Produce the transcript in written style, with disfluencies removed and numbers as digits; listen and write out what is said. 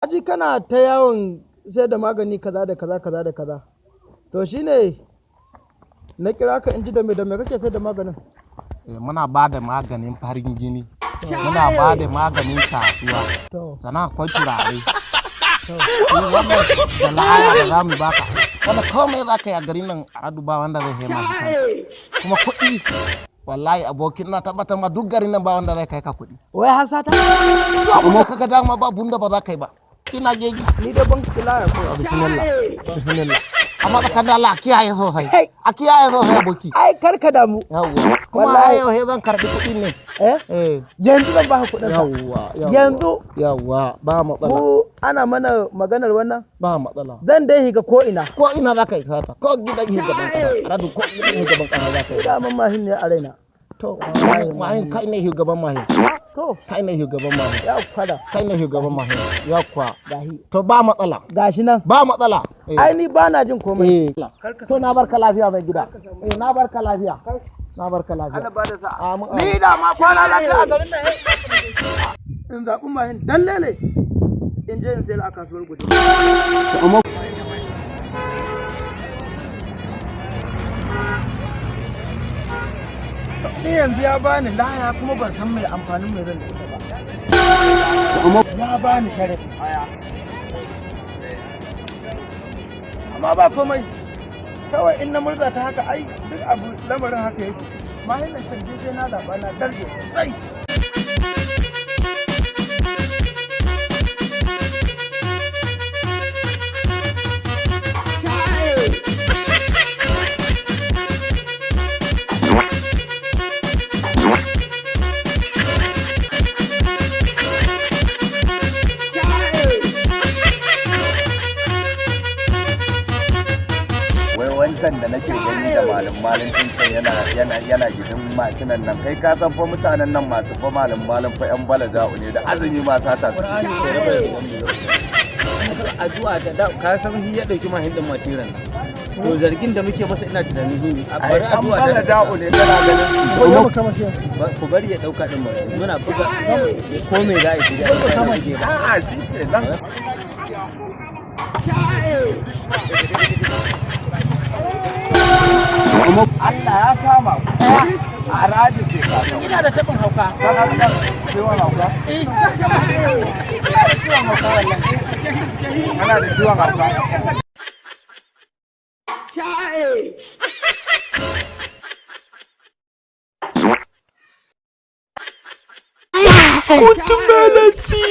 Aji kana ta yawon sai da magani kaza da kaza kaza da kaza. To shine na kira ka in ji da me kake sai da maganin? Muna ba da maganin farin jini. Muna ba da maganin kasuwa. Sannan akwai turare. Wannan da la'aya da za mu baka. Wanda komai za ka yi a garin nan a ba wanda zai hema shi. Kuma kuɗi. Wallahi abokin na tabbatar ma duk garin nan ba wanda zai kai ka kuɗi. Wai hasata? Kuma kaga dama ba bunda ba za ka yi ba. Kina jeji. Ni da ban kula ya ko bismillah. Bismillah. Amma da kada Allah kiyaye sosai. A kiyaye sosai aboki. Ai karka damu. Yawwa. Kuma yau he zan karbi kuɗin ne. Yanzu zan baka kuɗin sa. Yawwa. Yanzu. Yawwa ba matsala. Ko ana mana maganar wannan? Ba matsala. Zan dai higa ko ina. Ko ina za ka yi sata. Ko gidan shugaban kasa. Radu ko gidan shugaban kasa za ka yi. Daman mahin ne a raina. To mahin kai ne shugaban mahin. To kai ne shugaban mahin. Ya kwada. Kai ne shugaban mahin. Ya kwa. To ba matsala. Gashi nan. Ba matsala. Ai ni ba na jin komai. To na barka lafiya mai gida. Na barka lafiya. Na barka lafiya. Allah ba da sa'a. Ni da ma kwana lafiya a garin nan. In zaɓi mahin dan lele. In je in sayar a kasuwar gudu. Ni yanzu ya bani laya kuma ban san mai amfanin mai zan da ita ba. Ya bani sharafin aya. Amma ba komai. Kawai in na murza ta haka ai duk abu lamarin haka yake. Bayan nan canje sai na zaɓa na darje sosai. wancan da nake gani da malin ɗincan yana gidan mashinan nan kai ka san fa mutanen nan masu fa malin fa yan balaja'u ne da azumi ma sata su addu'a da ka san shi ya dauki mahin din matiran to zargin da muke masa ina tunanin shi a bari addu'a da balaja'u ne kana ganin ku bari ya dauka din mu muna buga ko me za a yi a'a shi ke nan Allah ya kama a radi ce ka Ina da tabin hauka. kana da ciwon hauka Ina da ciwon hauka wallahi. kana da ciwon hauka Kutu melasi.